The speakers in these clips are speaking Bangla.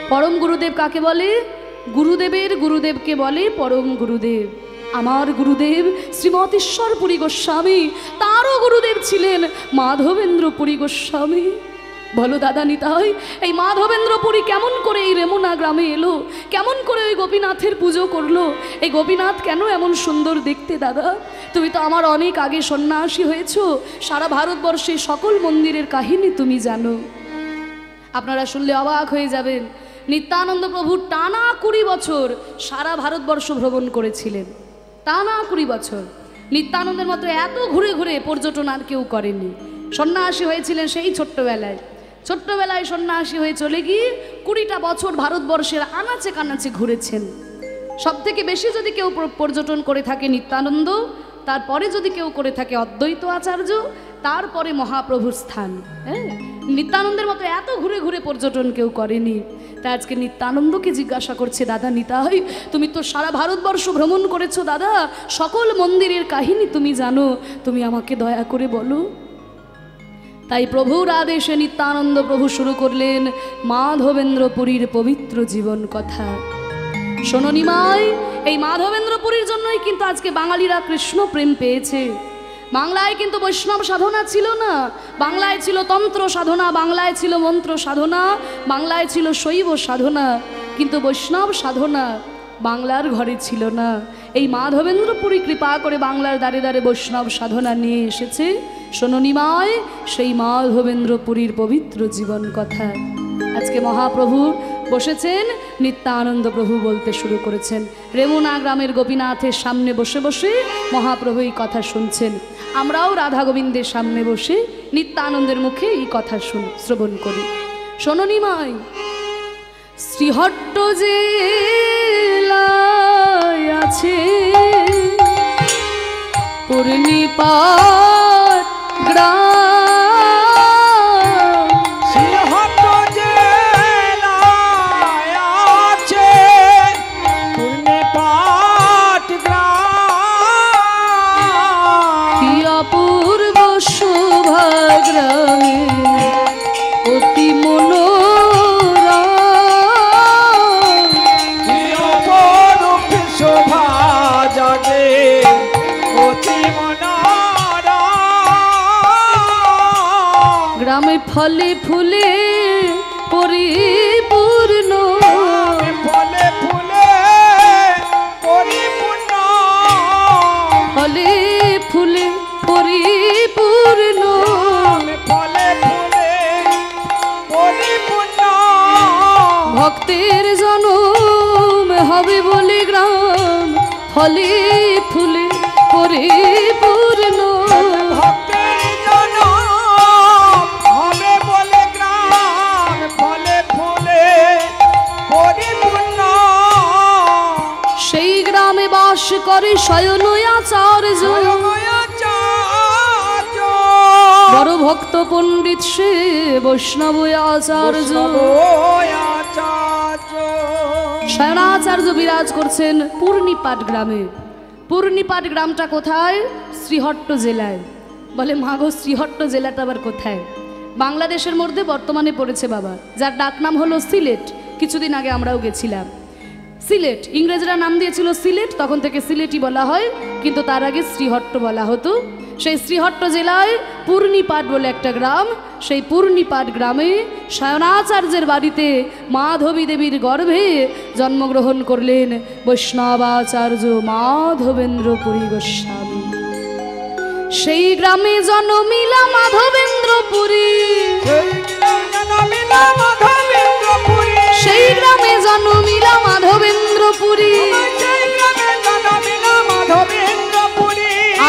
परम गुरुदेव काके बोले? गुरुदेवेर गुरुदेवके बोले परम गुरुदेव। आमार गुरुदेव श्रीमतीश्वरपुरी गोस्वामी, तारो गुरुदेव छिलेन माधवेंद्रपुरी गोस्वामी। बोलो दादा निताई, এই মাধবেন্দ্রপুরী কেমন করে এই রেমুনা গ্রামে এলো, কেমন করে ওই গোপীনাথের পুজো করলো, এই গোপীনাথ কেন এমন সুন্দর দেখতে? দাদা তুমি তো আমার অনেক আগে সন্ন্যাসী হয়েছো, সারা ভারতবর্ষে সকল মন্দিরের কাহিনী তুমি জানো। আপনারা শুনলে অবাক হয়ে যাবেন, নিত্যানন্দ প্রভু টানা 20 বছর সারা ভারতবর্ষ ভ্রমণ করেছিলেন, টানা 20 বছর। নিত্যানন্দের মতো এত ঘুরে ঘুরে পর্যটন আর কেউ করেনি। সন্ন্যাসী হয়েছিলেন সেই ছোট্টবেলায়, ছোট্টবেলায় সন্ন্যাসী হয়ে চলে গিয়ে 20টা বছর ভারতবর্ষের আনাচে কানাচে ঘুরেছেন। সব থেকে বেশি যদি কেউ পর্যটন করে থাকে নিত্যানন্দ, তারপরে যদি কেউ করে থাকে অদ্বৈত আচার্য, তারপরে মহাপ্রভুর স্থান। হ্যাঁ, নিত্যানন্দের মতো এত ঘুরে ঘুরে পর্যটন কেউ করেনি। তাই আজকে নিত্যানন্দকে জিজ্ঞাসা করছে, দাদা নিতাই তুমি তো সারা ভারতবর্ষ ভ্রমণ করেছো দাদা, সকল মন্দিরের কাহিনী তুমি জানো, তুমি আমাকে দয়া করে বলো। তাই প্রভুর আদেশে নিত্যানন্দ প্রভু শুরু করলেন মাধবেন্দ্রপুরীর পবিত্র জীবন কথা। শোনো নিমাই, এই মাধবেন্দ্রপুরীর জন্যই কিন্তু আজকে বাঙালিরা কৃষ্ণ প্রেম পেয়েছে। বাংলায় কিন্তু বৈষ্ণব সাধনা ছিল না, বাংলায় ছিল তন্ত্র সাধনা, বাংলায় ছিল মন্ত্র সাধনা, বাংলায় ছিল শৈব সাধনা, কিন্তু বৈষ্ণব সাধনা বাংলার ঘরে ছিল না। এই মাধবেন্দ্রপুরী কৃপা করে বাংলার দ্বারে দ্বারে বৈষ্ণব সাধনা নিয়ে এসেছে। শোনো নিমাই, সেই মাধবেন্দ্রপুরীর পবিত্র জীবন কথা। আজকে মহাপ্রভু বসেছেন, নিত্যানন্দ প্রভু বলতে শুরু করেছেন। রেমুনা গ্রামের গোপীনাথের সামনে বসে বসে মহাপ্রভু এই কথা শুনছেন। আমরাও রাধা গোবিন্দের সামনে বসে নিত্যানন্দের মুখে এই কথা শ্রবণ করি। শোনো নিমাই, শ্রীহট্ট জেলায় আছে পূর্ণিপাট গ্রাম, অপূর্ব শোভা গ্রামে অতি মনোরম, অপরূপ শোভা জাগে অতি মনোরম, গ্রামে ফলে ফুলে পরিপূর্ণ, ফলে ফুলে পরিপূর্ণ, ফলে ফুলে পরিপূর্ণ, ফলে ফুলে পরিপূর্ণ, ভক্তের জনম হবে বলে গ্রাম ফলে ফুলে পরিপূর্ণ, ভক্তের জনম হবে বলে গ্রাম ফলে ফুলে পরিপূর্ণ। সেই গ্রামে বাস করে শয়ন আচার্য, বড় ভক্ত পণ্ডিত সে বৈষ্ণব আচার্য, শয়নাচার্য বিরাজ করছেন পূর্ণিপাট গ্রামে। পূর্ণিপাট গ্রামটা কোথায়? শ্রীহট্ট জেলায়। বলে মাগো শ্রীহট্ট জেলাটা আবার কোথায়? বাংলাদেশের মধ্যে বর্তমানে পড়েছে বাবা, যার ডাকনাম হলো সিলেট। কিছুদিন আগে আমরাও গেছিলাম সিলেট। ইংরেজরা নাম দিয়েছিল সিলেট, তখন থেকে সিলেটই বলা হয়, কিন্তু তার আগে শ্রীহট্ট বলা হতো। সেই শ্রীহট্ট জেলায় পূর্ণিপাট বলে একটা গ্রাম, সেই পূর্ণিপাট গ্রামে শয়নাচার্যের বাড়িতে মাধবী দেবীর গর্ভে জন্মগ্রহণ করলেন বৈষ্ণবাচার্য মাধবেন্দ্রপুরী গোস্বামী। সেই গ্রামে জন্মিলা মাধবেন্দ্রপুরী, সেই গ্রামে জন্মিলা মাধবেন্দ্রপুরী,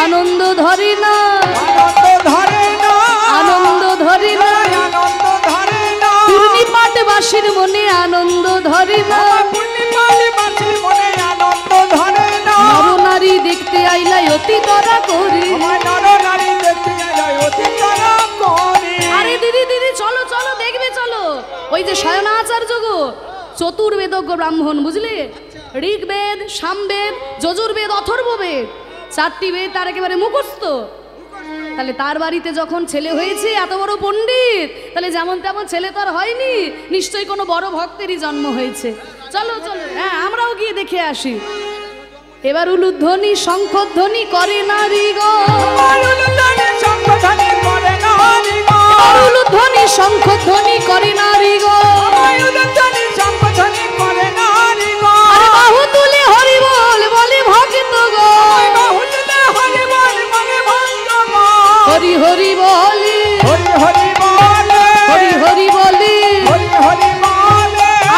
আনন্দ ধরে না, আনন্দ ধরে না, পূর্ণিপাটবাসীর মনে আনন্দ ধরে না, নরনারী দেখতে আইলাই অতি তরা করে। আরে দিদি দিদি চলো চলো দেখবে চলো, ওই যে শয়নাচার্য গো চতুর্বেদজ্ঞ ব্রাহ্মণ, বুঝলে? ঋগ্বেদ, সামবেদ, যজুর্বেদ, অথর্ববেদ, 4টি বেদ তার একেবারে মুখস্থ। তাহলে তার বাড়িতে যখন ছেলে হয়েছে এত বড় পণ্ডিত, তাহলে যেমন তেমন ছেলে তো আর হয়নি, নিশ্চয়ই কোনো বড় ভক্তেরই জন্ম হয়েছে। চলো চলো, হ্যাঁ আমরাও গিয়ে দেখে আসি। এবার উলুধ্বনি শঙ্খধ্বনি করে নারী গো, উলুধ্বনি শঙ্খধ্বনি করে নারী গো, আরে বাহু তুলে হরি বল বলে ভক্ত গো, হরি হরি বলে, হরি হরি বলে,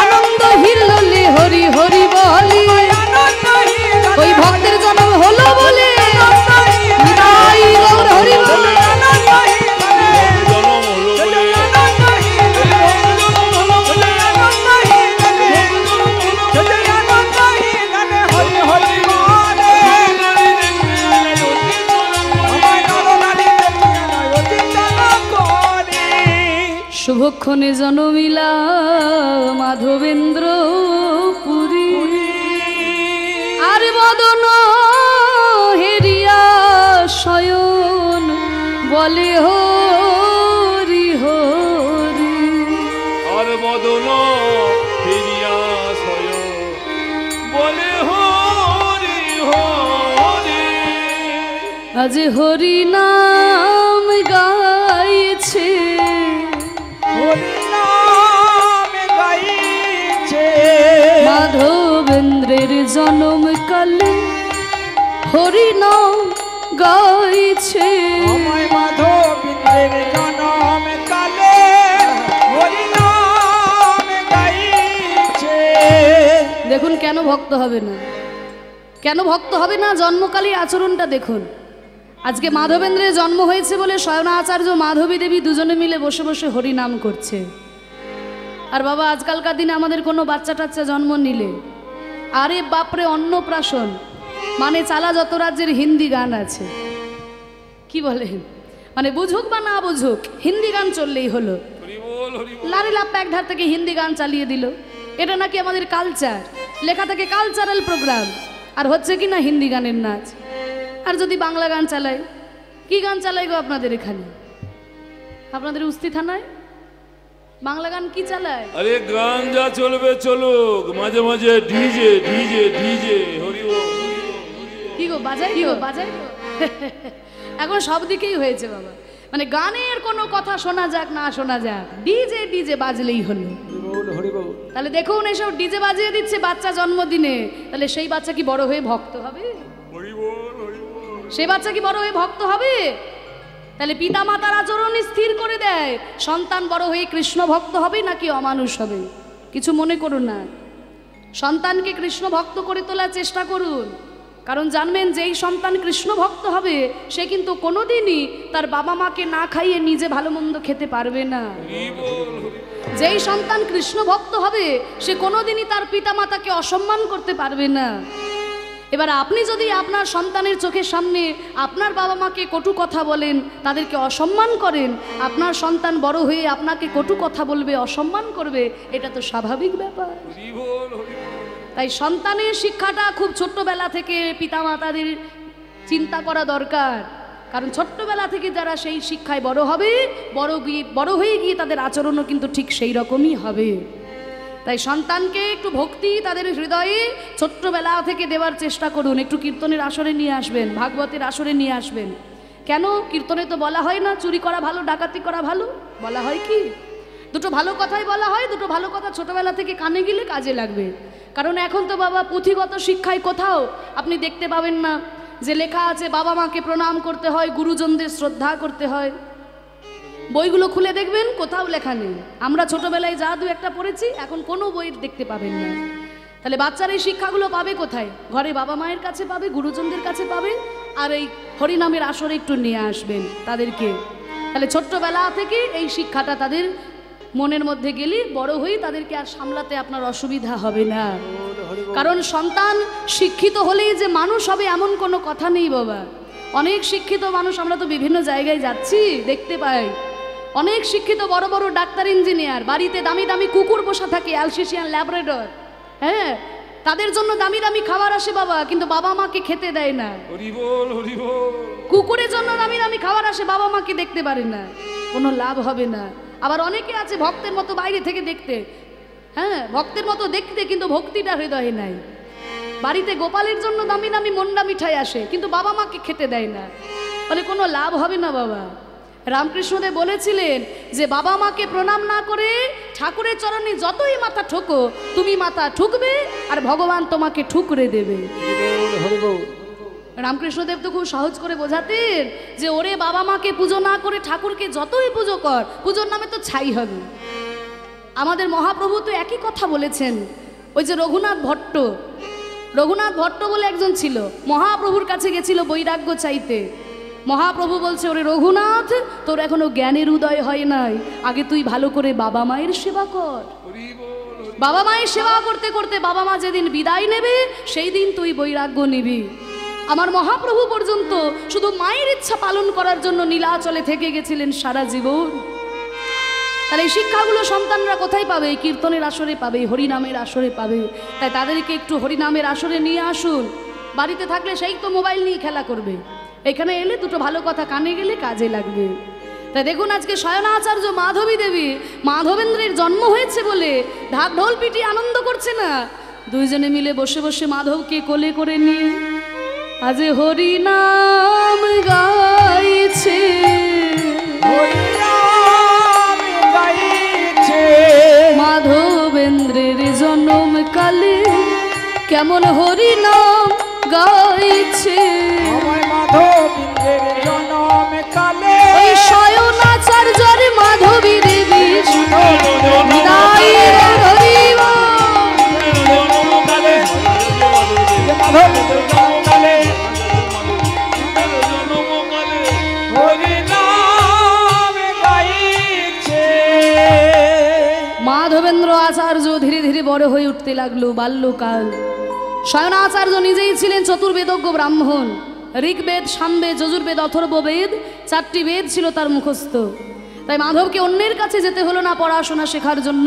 আনন্দ হিল্লোলে হরি হরি বলে। ওই ভক্তের জন্ম হলো বলে নিতাই গৌর হরি বলে। শুভক্ষণে জনমিলা মাধবেন্দ্র পুরী, আর বদন হেরিয়া শয়ন বলে হরি হরি, আর বদন হেরিয়া শয়ন বলে হরি হরি। আজ হরি নাম গাইছে, মাধবেন্দ্রের জনম কালে হরি নাম গাইছে, মাধবেন্দ্রের জনম কালে হরি নাম গাইছে। দেখুন কেন ভক্ত হবে না, কেন ভক্ত হবে না, জন্মকালী আচরণটা দেখুন। আজকে মাধবেন্দ্রের জন্ম হয়েছে বলে শয়নাচার্য মাধবী দেবী দুজনে মিলে বসে বসে হরি নাম করছে। আর বাবা আজকালকার দিনে আমাদের কোনো বাচ্চা টাচ্চা জন্ম নিলে, আরে বাপরে অন্নপ্রাশন মানে চালা যত রাজ্যের হিন্দি গান আছে, কি বলেন, মানে বুঝুক বা না বুঝুক হিন্দি গান চললেই হলো। লারি লাপ্পা এক ধার থেকে হিন্দি গান চালিয়ে দিল, এটা নাকি আমাদের কালচার, লেখা থাকে কালচারাল প্রোগ্রাম, আর হচ্ছে কি না হিন্দি গানের নাচ। আর যদি বাংলা গান চালায়, কি গান চালায় গো আপনাদের এখানে, আপনাদের উস্তি থানায় বাংলা গান কি চালায়? আরে গান যা চলবে চলুক, মাঝে মাঝে ডিজে ডিজে ডিজে হরি বল। কি গো বাজাই, কি গো বাজাই এখন সব দিকেই হয়েছে বাবা, মানে গানের কোনো কথা শোনা যাক না শোনা যাক, ডিজে ডিজে বাজলেই হলো। তাহলে দেখুন এসব ডিজে বাজিয়ে দিচ্ছে বাচ্চা জন্মদিনে, তাহলে সেই বাচ্চা কি বড় হয়ে ভক্ত হবে? সেই বাচ্চা কি বড় হয়ে ভক্ত হবে? তাহলে পিতা মাতার আচরণ স্থির করে দেয় সন্তান বড় হয়ে কৃষ্ণ ভক্ত হবে নাকি অমানুষ হবে। কিছু মনে করুন না, সন্তানকে কৃষ্ণ ভক্ত করে তোলার চেষ্টা করুন, কারণ জানবেন যেই সন্তান কৃষ্ণ ভক্ত হবে সে কিন্তু কোনোদিনই তার বাবা মাকে না খাইয়ে নিজে ভালো মন্দ খেতে পারবে না। যেই সন্তান কৃষ্ণ ভক্ত হবে সে কোনোদিনই তার পিতা মাতাকে অসম্মান করতে পারবে না। এবার আপনি যদি আপনার সন্তানের চোখের সামনে আপনার বাবা মাকে কটু কথা বলেন, তাদেরকে অসম্মান করেন, আপনার সন্তান বড় হয়ে আপনাকে কটু কথা বলবে, অসম্মান করবে, এটা তো স্বাভাবিক ব্যাপার। তাই সন্তানের শিক্ষাটা খুব ছোট্টবেলা থেকে পিতামাতাদের চিন্তা করা দরকার, কারণ ছোট্টবেলা থেকে যারা সেই শিক্ষায় বড় হবে, বড় হয়ে গিয়ে তাদের আচরণও কিন্তু ঠিক সেই রকমই হবে। তাই সন্তানকে একটু ভক্তি তাদের হৃদয়ে ছোট্টবেলা থেকে দেওয়ার চেষ্টা করুন। একটু কীর্তনের আসরে নিয়ে আসবেন, ভাগবতের আসরে নিয়ে আসবেন। কেন কীর্তনে তো বলা হয় না চুরি করা ভালো ডাকাতি করা ভালো, বলা হয় কি দুটো ভালো কথাই বলা হয়, দুটো ভালো কথা ছোটবেলা থেকে কানে গেলে কাজে লাগবে। কারণ এখন তো বাবা পুঁথিগত শিক্ষায় কোথাও আপনি দেখতে পাবেন না যে লেখা আছে বাবা মাকে প্রণাম করতে হয়, গুরুজনদের শ্রদ্ধা করতে হয়। বইগুলো খুলে দেখবেন কোথাও লেখা নেই। আমরা ছোটবেলায় যা দু একটা পড়েছি এখন কোনো বই দেখতে পাবেন না। তাহলে বাচ্চারা এই শিক্ষাগুলো পাবে কোথায়? ঘরে বাবা মায়ের কাছে পাবে, গুরুজনদের কাছে পাবে, আর এই হরিনামের আসরে একটু নিয়ে আসবেন তাদেরকে। তাহলে ছোট্টবেলা থেকে এই শিক্ষাটা তাদের মনের মধ্যে গেলে বড় হয়ে তাদেরকে আর সামলাতে আপনার অসুবিধা হবে না। কারণ সন্তান শিক্ষিত হলেই যে মানুষ হবে এমন কোনো কথা নেই বাবা। অনেক শিক্ষিত মানুষ আমরা তো বিভিন্ন জায়গায় যাচ্ছি দেখতে পাই, অনেক শিক্ষিত বড় বড় ডাক্তার ইঞ্জিনিয়ার, বাড়িতে দামি দামি কুকুর পোষা থাকে, অ্যালসেশিয়ান ল্যাব্রাডর, হ্যাঁ, তাদের জন্য দামি দামি খাবার আসে বাবা, কিন্তু বাবা মাকে খেতে দেয় না। হরি বল, হরি বল। কুকুরের জন্য দামি দামি খাবার আসে, বাবা মাকে দেখতে পারে না, কোনো লাভ হবে না। আবার অনেকে আছে ভক্তের মতো বাইরে থেকে দেখতে, হ্যাঁ ভক্তের মতো দেখতে, কিন্তু ভক্তিটা হৃদয়ে নাই। বাড়িতে গোপালের জন্য দামি দামি মন্ডা মিঠাই আসে, কিন্তু বাবা মাকে খেতে দেয় না, বলে কোনো লাভ হবে না বাবা। রামকৃষ্ণদেব বলেছিলেন যে বাবা মাকে প্রণাম না করে ঠাকুরের চরণে যতই মাথা ঠোকো, তুমি মাথা ঠুকবে আর ভগবান তোমাকে ঠুকরে দেবে। রামকৃষ্ণদেব তো খুব সহজ করে বোঝাতেন যে ওরে বাবা মাকে পুজো না করে ঠাকুরকে যতই পুজো কর, পুজোর নামে তো ছাই হবে। আমাদের মহাপ্রভু তো একই কথা বলেছেন। ওই যে রঘুনাথ ভট্ট বলে একজন ছিল, মহাপ্রভুর কাছে গেছিল বৈরাগ্য চাইতে। মহাপ্রভু বলছে, ওরে রঘুনাথ, তোর এখনো জ্ঞানের উদয় হয় নাই, আগে তুই ভালো করে বাবা মায়ের সেবা কর। বাবা মায়ের সেবা করতে করতে বাবা মা যেদিন বিদায় নেবে, সেই দিন তুই বৈরাগ্য নিবি। আমার মহাপ্রভু পর্যন্ত শুধু মায়ের ইচ্ছা পালন করার জন্য নীলাচলে থেকে গেছিলেন সারা জীবন। তাহলে এই শিক্ষাগুলো সন্তানরা কোথায় পাবে? কীর্তনের আসরে পাবে, হরিনামের আসরে পাবে। তাই তাদেরকে একটু হরিনামের আসরে নিয়ে আসুন। বাড়িতে থাকলে সেই তো মোবাইল নিয়ে খেলা করবে, এখানে এলে দুটো ভালো কথা কানে গেলে কাজে লাগবে। তাই দেখুন আজকে শয়নাচার্য মাধবী দেবী, মাধবেন্দ্রের জন্ম হয়েছে বলে ঢাক ঢোল পিটি আনন্দ করছে না, দুইজনে মিলে বসে বসে মাধবকে কোলে করে নিয়ে আজ হরিনাম গাইছে। মাধবেন্দ্রের জন্ম কালে কেমন হরিনাম গাইছে। মাধবেন্দ্রের জন্ম কালে ওই শয়নাচার্যর মাধবী দেবী মাধবেন্দ্র আচার্য ধীরে ধীরে বড় হয়ে উঠতে লাগলো। বাল্যকাল। শয়নাচার্য নিজেই ছিলেন চতুর্বেদজ্ঞ ব্রাহ্মণ। ঋগ্বেদ, সামবেদ, যজুর্বেদ, অথর্ববেদ, 4টি বেদ ছিল তার মুখস্থ। তাই মাধবকে অন্যের কাছে যেতে হলো না পড়াশোনা শেখার জন্য,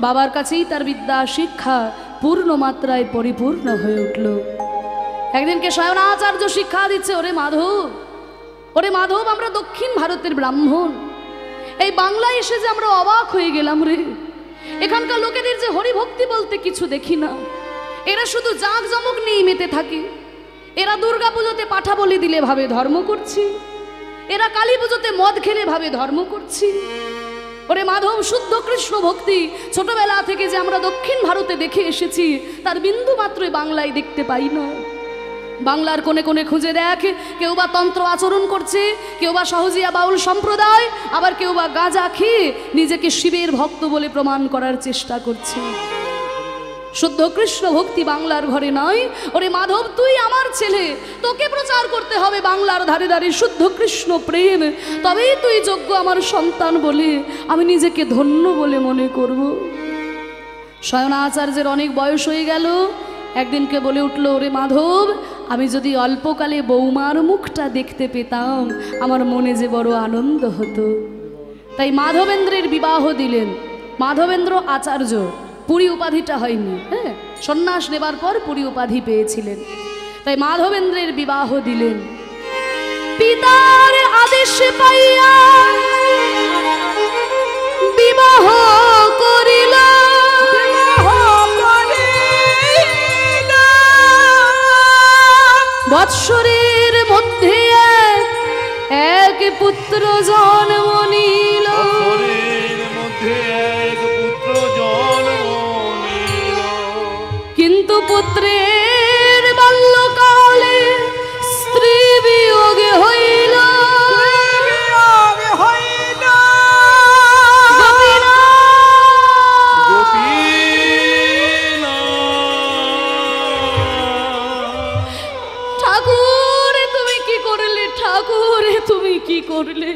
বাবার কাছেই তার বিদ্যা শিক্ষা পূর্ণ মাত্রায় পরিপূর্ণ হয়ে উঠল। একদিনকে শয়নাচার্য শিক্ষা দিচ্ছে, ওরে মাধব, আমরা দক্ষিণ ভারতের ব্রাহ্মণ, এই বাংলায় এসে যে আমরা অবাক হয়ে গেলাম রে। এখানকার লোকেদের যে হরিভক্তি বলতে কিছু দেখি না, এরা শুধু জাঁকজমক নিয়ে মেতে থাকে। এরা দুর্গা পুজোতে পাঠা বলি দিলে ভাবে ধর্ম করছি, এরা কালী পুজোতে মদ খেলে ভাবে ধর্ম করছি। ওরে মাধব, শুদ্ধ কৃষ্ণ ভক্তি ছোটবেলা থেকে যে আমরা দক্ষিণ ভারতে দেখে এসেছি, তার বিন্দু মাত্রই বাংলায় দেখতে পাই না। বাংলার কোণে কোণে খুঁজে দেখ, কেউ বা তন্ত্র আচরণ করছে, কেউ বা সহজিয়া বাউল সম্প্রদায়, আবার কেউ বা গাঁজা খেয়ে নিজেকে শিবের ভক্ত বলে প্রমাণ করার চেষ্টা করছে। শুদ্ধ কৃষ্ণ ভক্তি বাংলার ঘরে নয়। ওরে মাধব, তুই আমার ছেলে, তোকে প্রচার করতে হবে বাংলার ধারে ধারে শুদ্ধ কৃষ্ণ প্রেম, তবেই তুই যোগ্য আমার সন্তান বলে আমি নিজেকে ধন্য বলে মনে করব। শয়নাচার্যের অনেক বয়স হয়ে গেল। একদিনকে বলে উঠল, ওরে মাধব, আমি যদি অল্পকালে বৌমার মুখটা দেখতে পেতাম, আমার মনে যে বড় আনন্দ হতো। তাই মাধবেন্দ্রের বিবাহ দিলেন। মাধবেন্দ্র আচার্য, পুরী উপাধিটা হয়নি, হ্যাঁ, সন্ন্যাস নেবার পর পুরী উপাধি পেয়েছিলেন। তাই মাধবেন্দ্রের বিবাহ দিলেন। পিতার আদেশ পাইয়া বিবাহ করিল, বৎসরের মধ্যে এক পুত্র জন্ম নিল। কিন্তু পুত্রের বাল্যকালে স্ত্রী বিয়োগে হইল। ঠাকুর তুমি কি করলে, ঠাকুর তুমি কি করলে?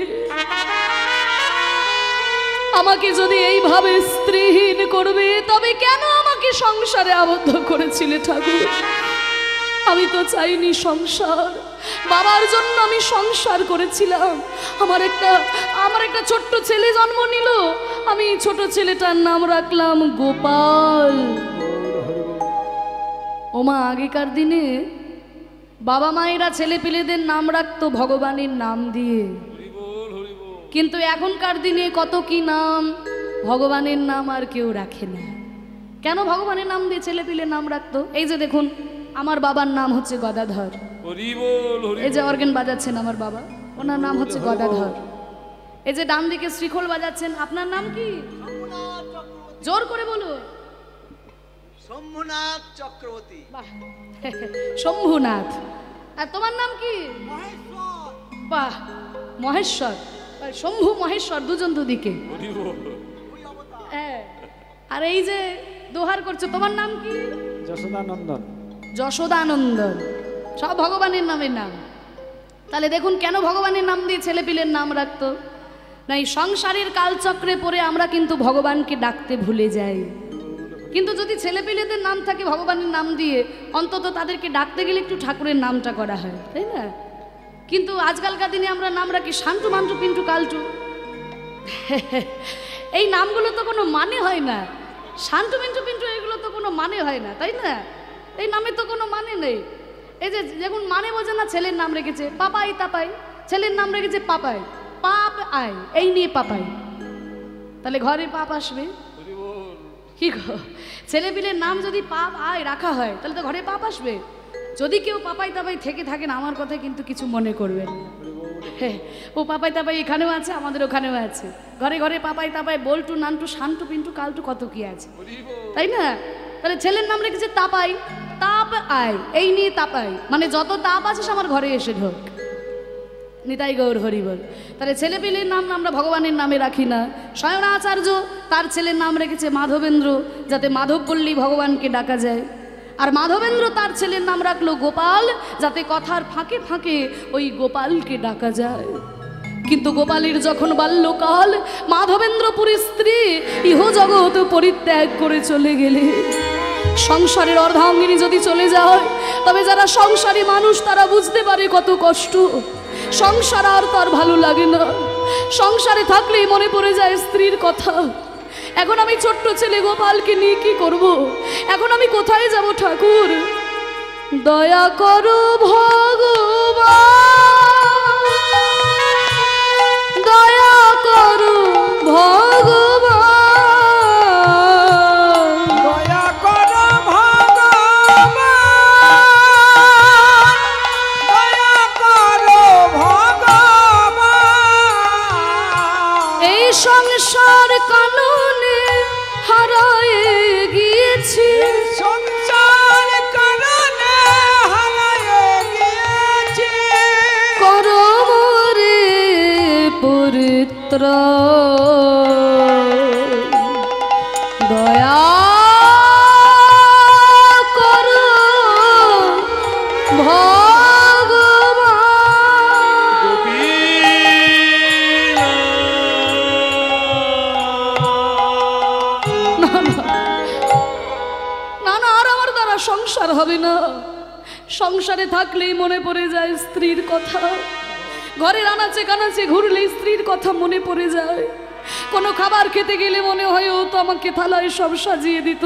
আমাকে যদি এইভাবে স্ত্রীহীন করবে, তবে কেন আমাকে সংসারে আবদ্ধ করেছিলে ঠাকুর? আমি তো চাইনি সংসার, বাবার জন্য আমি সংসার করেছিলাম। আমার একটা ছোট্ট ছেলে জন্ম নিল, আমি ছোট ছেলেটার নাম রাখলাম গোপাল। ওমা আগেকার দিনে বাবা মায়েরা ছেলে পেলেদের নাম রাখতো ভগবানের নাম দিয়ে, কিন্তু এখনকার দিনে কত কি নাম, ভগবানের নাম আর কেউ রাখে না। কেন ভগবানের নাম দিয়ে ছেলে পেলে নাম রাখতো? এই যে দেখুন, আমার বাবার নাম হচ্ছে গদাধর, এই যে অর্গেন বাজাচ্ছেন আমার বাবা, ওনার নাম হচ্ছে গদাধর। এই যে ডান দিকে শ্রীখোল বাজাচ্ছেন, আপনার নাম কি? জোর করে বলুন। শম্ভুনাথ চক্রবর্তী। বাহ, শম্ভুনাথ। আর তোমার নাম কি? বাহ, মহেশ্বর। শম্ভু মহেশ্বর দুজন দুদিকে। হ্যাঁ, আর এই যে দোহার করছে, তোমার নাম কি? যশোদানন্দন। যশোদানন্দন। সব ভগবানের নামের নাম। তাহলে দেখুন কেন ভগবানের নাম দিয়ে ছেলেপিলের নাম রাখতো না? এই সংসারের কালচক্রে পড়ে আমরা কিন্তু ভগবানকে ডাকতে ভুলে যাই। কিন্তু যদি ছেলেপিলেদের নাম থাকে ভগবানের নাম দিয়ে, অন্তত তাদেরকে ডাকতে গেলে একটু ঠাকুরের নামটা করা হয়, তাই না? কিন্তু আজকালকার দিনে আমরা নাম রাখি শান্টু, মান্টু, পিন্টু, কালটু। এই নামগুলো তো কোনো মানে হয় না। শান্টু, মিন্টু, পিন্টু এগুলো তো কোনো মানে হয় না, তাই না? এই নামে তো কোনো মানে নেই। এই যে যেমন মানে বোঝে না, ছেলের নাম রেখেছে পাপাই তাপাই, ছেলের নাম রেখেছে পাপাই, পাপ আয়, এই নিয়ে পাপাই। তাহলে ঘরে পাপ আসবে কি গো? ছেলেপিলের নাম যদি পাপ আয় রাখা হয় তাহলে তো ঘরে পাপ আসবে। যদি কেউ পাপাই তাপাই থেকে থাকেন, আমার কথা কিন্তু কিছু মনে করবেন না। হ্যাঁ, ও পাপাই তাপাই এখানেও আছে, আমাদের ওখানেও আছে। ঘরে ঘরে পাপাই তাপাই, বল্টু, নান্টু, শান্টু, পিন্টু, কালটু, কত কি আছে, তাই না? তাহলে ছেলের নাম রেখেছে তাপাই, তাপ আয়, এই নিয়ে তাপাই, মানে যত তাপ আছে আমার ঘরে এসে ঢোক। নিতাই গৌর হরিবল। তাহলে ছেলেপিলের নাম আমরা ভগবানের নামে রাখি না। স্বয়নাচার্য তার ছেলের নাম রেখেছে মাধবেন্দ্র, যাতে মাধব বললেই ভগবানকে ডাকা যায়। আর মাধবেন্দ্র তার ছেলের নাম রাখলো গোপাল, যাতে কথার ফাঁকে ফাঁকে ওই গোপালকে ডাকা যায়। কিন্তু গোপালের যখন বাল্যকাল, মাধবেন্দ্রপুরীর স্ত্রী ইহজগৎ পরিত্যাগ করে চলে গেলে, সংসারের অর্ধাঙ্গিনী যদি চলে যায়, তবে যারা সংসারী মানুষ তারা বুঝতে পারে কত কষ্ট। সংসার আর তার ভালো লাগে না, সংসারে থাকলেই মনে পড়ে যায় স্ত্রীর কথা। এখন আমি ছোট্ট ছেলে গোপালকে নিয়ে কি করব? এখন আমি কোথায় যাব? ঠাকুর দয়া করো ভগবান, দয়া করো ভগবান, দয়া করো ভগবান, দয়া করো ভগবান। এই সংসার কাননে হারায়ে গিয়েছি, সংসার কারণে হারায়ে গিয়েছি। করো মোরে পরিত্রাণ, দয়া করো ভগবান। না না, আর আমার দ্বারা সংসার হবে না। সংসারে থাকলেই মনে পড়ে যায় স্ত্রীর কথা, ঘরে আনাচে কানাচে ঘুরলেই স্ত্রীর কথা মনে পড়ে যায়। কোনো খাবার খেতে গেলে মনে হয় ও তো আমাকে থালায় সব সাজিয়ে দিত,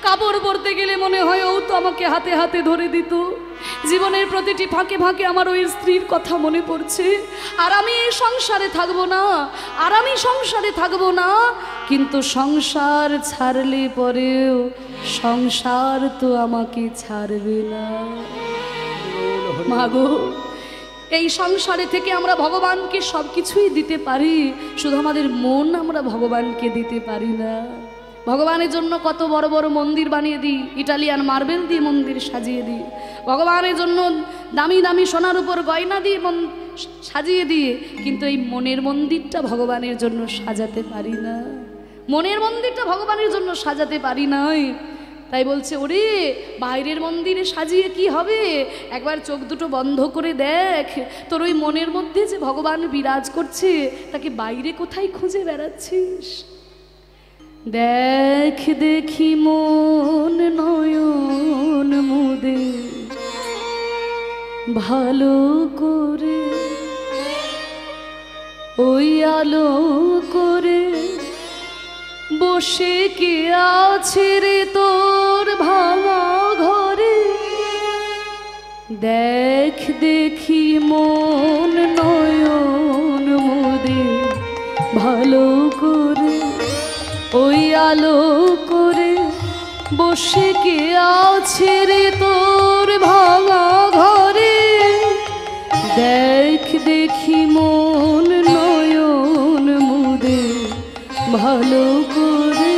কাপড় পরতে গেলে মনে হয় ও তো আমাকে হাতে হাতে ধরে দিত। জীবনের প্রতিটি ফাঁকে ফাঁকে আমার ওই স্ত্রীর কথা মনে পড়ছে। আর আমি এই সংসারে থাকবো না, আর আমি সংসারে থাকবো না। কিন্তু সংসার ছাড়লে পরেও সংসার তো আমাকে ছাড়বে না। মাগো, এই সংসারে থেকে আমরা ভগবানকে সব কিছুই দিতে পারি, শুধু আমাদের মন আমরা ভগবানকে দিতে পারি না। ভগবানের জন্য কত বড় বড় মন্দির বানিয়ে দিই, ইটালিয়ান মার্বেল দিয়ে মন্দির সাজিয়ে দিই, ভগবানের জন্য দামি দামি সোনার উপর গয়না দিয়ে সাজিয়ে দিয়ে, কিন্তু এই মনের মন্দিরটা ভগবানের জন্য সাজাতে পারি না। মনের মন্দিরটা ভগবানের জন্য সাজাতে পারি নাই। তাই বলছে, ওরে বাইরের মন্দিরে সাজিয়ে কি হবে, একবার চোখ দুটো বন্ধ করে দেখ, তোর ওই মনের মধ্যে যে ভগবান বিরাজ করছে তাকে বাইরে কোথায় খুঁজে বেড়াচ্ছিস। দেখ দেখি মন নয়ন মুদে ভালো করে, ওই আলো করে বসে কে আছে রে তোর ভাঙা ঘরে। আলো করে বসে কে আছে রে তোর ভাঙা ঘরে। দেখ দেখি মন নয়ন মুদে ভালো করে।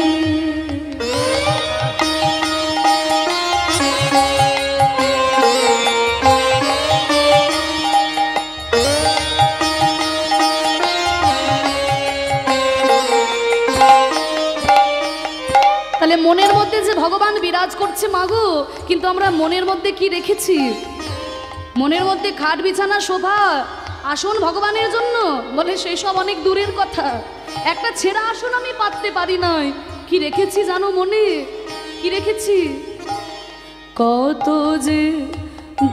তাহলে মনের মধ্যে যে ভগবান বিরাজ করছে মাগো, কিন্তু আমরা মনের মধ্যে কি রেখেছি? মনের মধ্যে খাট বিছানা শোভা আসন ভগবানের জন্য বলে সেই সব অনেক দূরের কথা। একটা ছেঁড়া আসন আমি পাততে পারি নাই। কি রেখেছি জানো মনে? কি রেখেছি? কত যে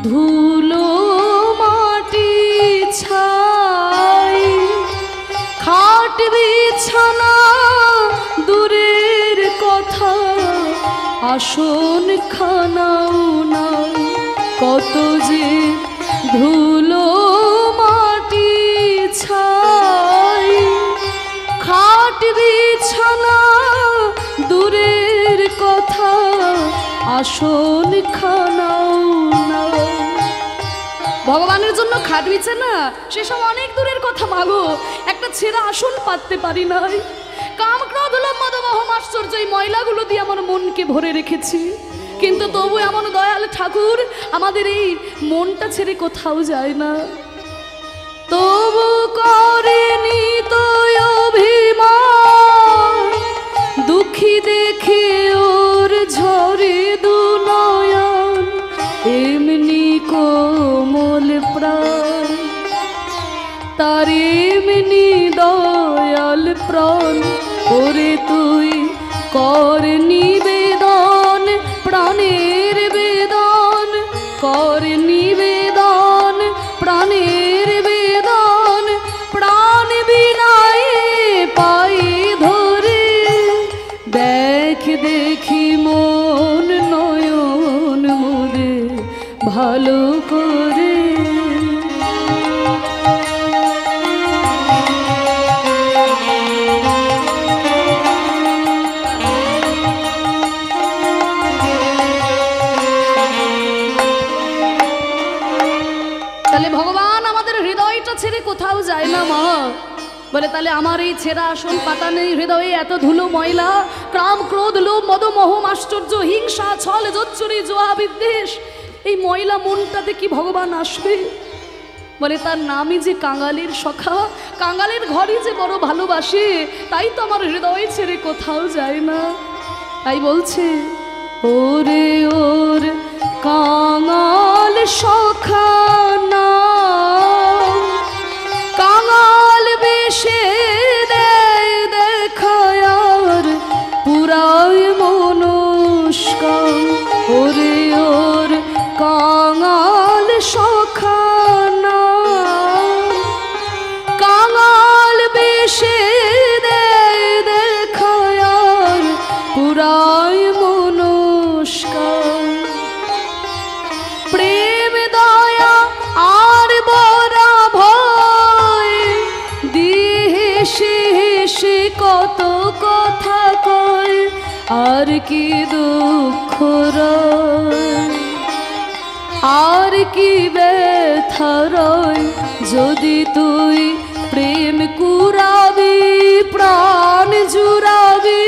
ধুলো মাটি ছাই, খাট বিছানা দূরের কথা, আসন খানাও নাই। কত যে ধুলো মাটি ছাই, খাট বিছানা দূরের কথা, আসন খানাও নাই। ভগবানের জন্য খাট বিছানা সেসব অনেক দূরের কথা মাগো, একটা ছেঁড়া আসন পাততে পারি নাই। কাম ক্রোধ লোভ মদ মোহ আশ্চর্য এই ময়লাগুলো দিয়ে আমার মনকে ভরে রেখেছি, কিন্তু তবু এমন দয়াল ঠাকুর আমাদের এই মনটা ছেড়ে কোথাও যায় না। তবু করেনি তো অভিমান, দুঃখী দেখে ওর ঝরে দু নয়ন, এমনি কোমল প্রাণ তার এমনি দয়াল প্রাণ। ওরে তুই কর নিবেদন প্রাণের বেদন, কর নিবেদন প্রাণের বেদন, প্রাণ বিনায় পাই ধরে। দেখ দেখি মন নয়ন মুদে ভালো করে। তাহলে ভগবান আমাদের হৃদয়টা ছেড়ে কোথাও যায় না মা। বলে তাহলে আমার এই ছেঁড়া আসন পাতা নেই হৃদয়ে, এত ধুলো ময়লা, কাম ক্রোধ লোভ মদ মোহ আশ্চর্য হিংসা ছল জচ্চুরি জোয়া বিদ্বেষ, এই ময়লা মনটাতে কি ভগবান আসবে? বলে তার নামই যে কাঙালের সখা, কাঙালের ঘরই যে বড় ভালোবাসে, তাই তো আমার হৃদয় ছেড়ে কোথাও যায় না। তাই বলছে ওরে ওর কাঙাল সখা না, কাঙাল বেশে দেয় দেখায়ার পুরায় মনস্কাম। ওরে ওর কাঙাল সখা না, কাঙাল বেশে দেয় দেখায়ার পুরায় মনস্কাম। প্রেম দয়া আর বরা ভয় দিয়ে হেসে হেসে কত কথা কয়, আর কি দুঃখ রয়, আর কি ব্যথা রয়, যদি তুই প্রেম কুড়াবি প্রাণ জুড়াবি,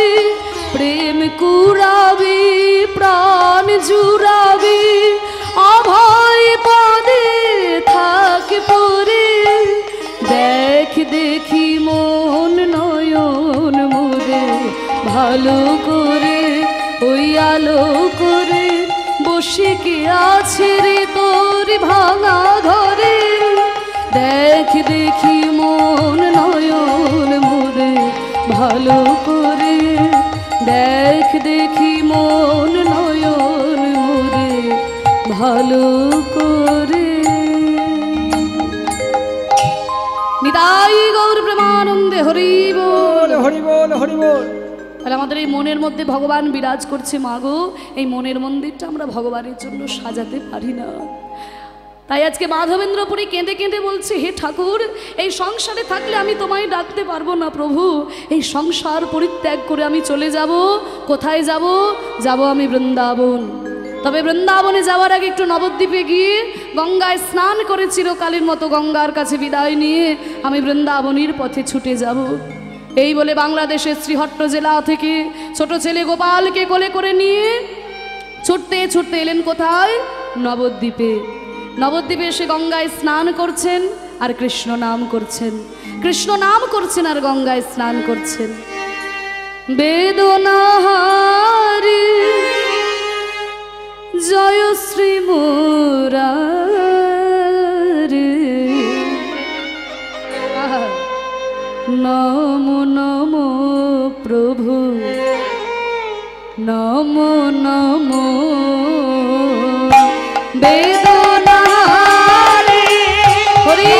প্রেম কুড়াবি প্রাণ জুড়াবি, অভয় পদে থাক পরে। দেখ দেখি মন নয়ন মুদে ভালো করে, ওই আলো করে বসে কে আছে রে তোর ভাঙা ঘরে। দেখ দেখি মন নয়ন মুদে ভালো করে, দেখ দেখি মন নয়ন মুদে ভালো করে। নিতাই গৌর প্রেমানন্দে হরি বল হরি বল হরি বল। তাহলে আমাদের এই মনের মধ্যে ভগবান বিরাজ করছে মাগো, এই মনের মন্দিরটা আমরা ভগবানের জন্য সাজাতে পারি না। তাই আজকে মাধবেন্দ্রপুরী কেঁদে কেঁদে বলছে, হে ঠাকুর, এই সংসারে থাকলে আমি তোমায় ডাকতে পারবো না প্রভু। এই সংসার পরিত্যাগ করে আমি চলে যাব। কোথায় যাব? যাব আমি বৃন্দাবন। তবে বৃন্দাবনে যাওয়ার আগে একটু নবদ্বীপে গিয়ে গঙ্গায় স্নান করে চিরকালের মতো গঙ্গার কাছে বিদায় নিয়ে আমি বৃন্দাবনের পথে ছুটে যাব। এই বলে বাংলাদেশের শ্রীহট্ট জেলা থেকে ছোট ছেলে গোপালকে কোলে করে নিয়ে ছুটতে ছুটতে এলেন কোথায়? নবদ্বীপে। নবদ্বীপে এসে গঙ্গায় স্নান করছেন আর কৃষ্ণ নাম করছেন, কৃষ্ণ নাম করছেন আর গঙ্গায় স্নান করছেন। বেদনাহারি জয় শ্রী মুরারি, নমো নমো প্রভু, নমো নমো। বেদনাহারি হরি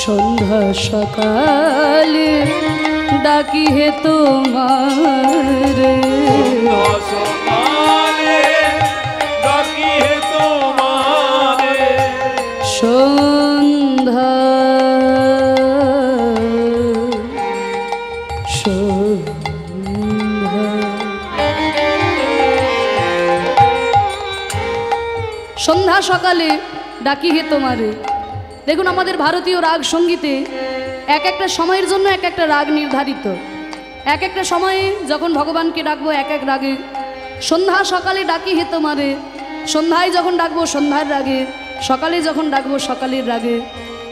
সন্ধ্যা সকালে ডাকি হে তোমার, সন্ধ্যা সন্ধ্যা। সন্ধ্যা সকালে ডাকি হে তোমারে। দেখুন আমাদের ভারতীয় রাগ সঙ্গীতে এক একটা সময়ের জন্য এক একটা রাগ নির্ধারিত। এক একটা সময়ে যখন ভগবানকে ডাকবো এক এক রাগে। সন্ধ্যা সকালে ডাকি হে তোমারে, সন্ধ্যায় যখন ডাকবো সন্ধ্যার রাগে, সকালে যখন ডাকবো সকালের রাগে।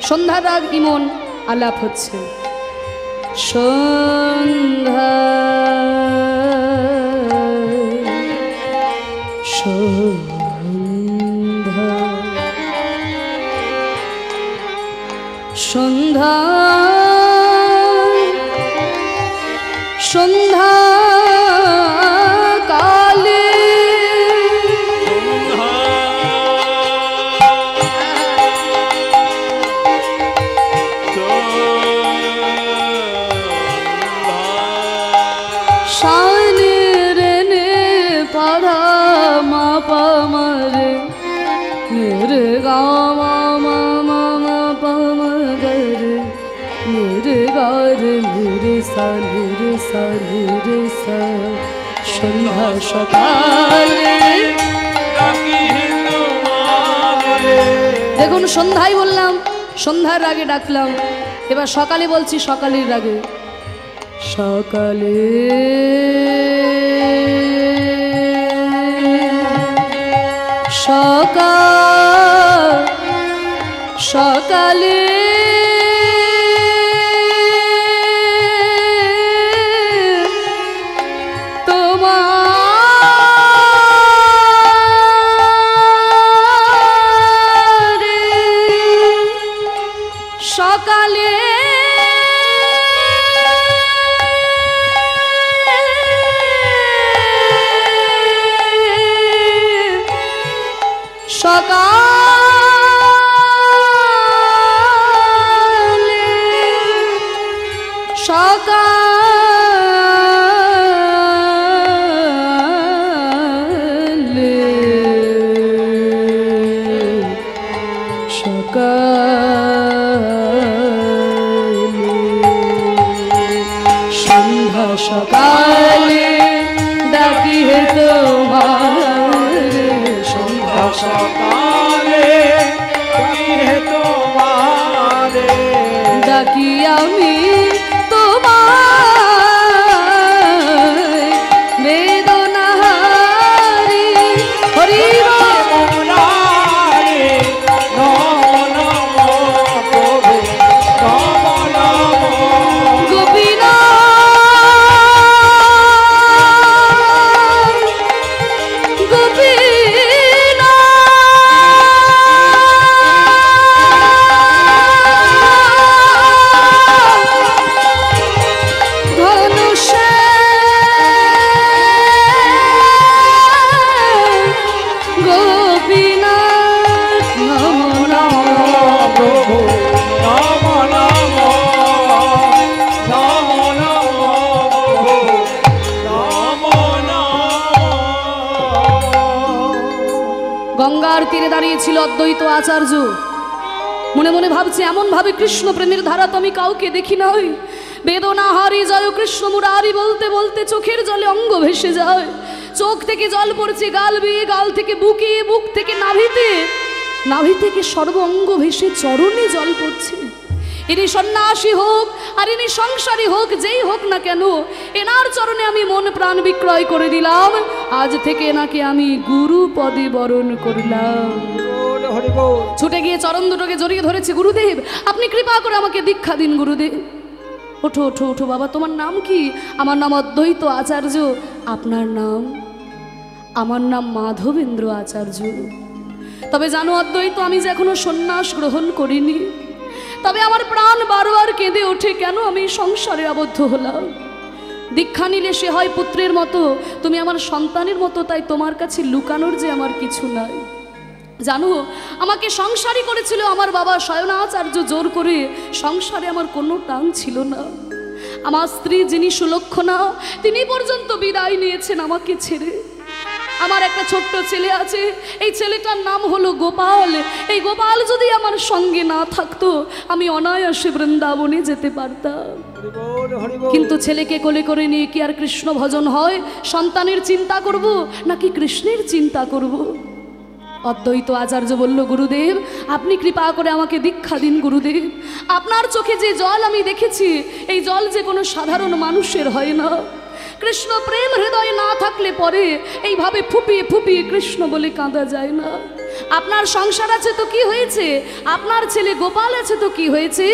সন্ধ্যার রাগ ইমন আলাপ হচ্ছে। সন্ধ্যা সন্ধ্যা সন্ধ্যা সন্ধ্যা কালে শানে রে পাধা মা পা মারে মেরে গা মা মা মা মা পা মা রে মেরে গা রে মেরে সা রে সা। সন্ধ্যা সকালে দেখুন সন্ধ্যায় বললাম, সন্ধ্যার রাগে ডাকলাম, এবার সকালে বলছি সকালের রাগে। সকালে সকাল সকালে তোমার সকালে সকালে সকালে সকালে সন্ধ্যা সকালে ডাকি হে তোমার, সন্ধ্যা সকালে ডাকি হে তোমারে, ডাকি আমি তোমায়। বেদনাহারি হরি মুরারি নমো নমো প্রভু, নমো নমো গোপীনা গোপীনা গঙ্গার তীরে দাঁড়িয়েছিল অদ্বৈত আচার্য। মনে মনে ভাবছে, এমন ভাবে কৃষ্ণ প্রেমের ধারা তো আমি কাউকে দেখি নাই। বেদনা হারি জয় কৃষ্ণ মুরারি বলতে বলতে চোখের জলে অঙ্গ ভেসে যায়। চোখ থেকে জল পড়ছে গাল বেয়ে, গাল থেকে বুকে, বুক থেকে নাভিতে, নাভি থেকে সর্ব অঙ্গ ভেসে চরণে জল পড়ছে। ইনি সন্ন্যাসী হোক আর ইনি সংসারী হোক, যেই হোক না কেন, এনার চরণে আমি মন প্রাণ বিক্রয় করে দিলাম। আজ থেকে এনাকে আমি গুরু পদে বরণ করলাম। ছুটে গিয়ে চরণ দুটোকে জড়িয়ে ধরেছে। গুরুদেব, আপনি কৃপা করে আমাকে দীক্ষা দিন। গুরুদেব, ওঠো ওঠো ওঠো বাবা, তোমার নাম কি? আমার নাম অদ্বৈত আচার্য। আপনার নাম? আমার নাম মাধবেন্দ্র আচার্য। তবে জানো অদ্বৈত, আমি যে এখনো সন্ন্যাস গ্রহণ করিনি। তবে আমার প্রাণ বারবার কেঁদে ওঠে, কেন আমি সংসারে আবদ্ধ হলাম। দীক্ষা নিলে সে হয় পুত্রের মতো, তুমি আমার সন্তানের মতো, তাই তোমার কাছে লুকানোর যে আমার কিছু নাই। জানো, আমাকে সংসারী করেছিল আমার বাবা শয়নাচার্য জোর করে। সংসারে আমার কোনো টান ছিল না। আমার স্ত্রী যিনি সুলক্ষণা, তিনি পর্যন্ত বিদায় নিয়েছেন আমাকে ছেড়ে। আমার একটা ছোট্ট ছেলে আছে, এই ছেলেটার নাম হলো গোপাল। এই গোপাল যদি আমার সঙ্গে না থাকতো, আমি অনায়াসে বৃন্দাবনে যেতে পারতাম। কিন্তু ছেলেকে কোলে করে নিয়ে কি আর কৃষ্ণ ভজন হয়? সন্তানের চিন্তা করব নাকি কৃষ্ণের চিন্তা করব? অদ্বৈত আচার্য বলল, গুরুদেব আপনি কৃপা করে আমাকে দীক্ষা দিন। গুরুদেব, আপনার চোখে যে জল আমি দেখেছি, এই জল যে কোনো সাধারণ মানুষের হয় না। কৃষ্ণ প্রেম হৃদয়ে না থাকলে পরে এইভাবে ফুপিয়ে ফুপিয়ে কৃষ্ণ বলে কাঁদা যায় না। আপনার সংসার আছে তো কি হয়েছে, আপনার ছেলে গোপাল আছে তো কি হয়েছে।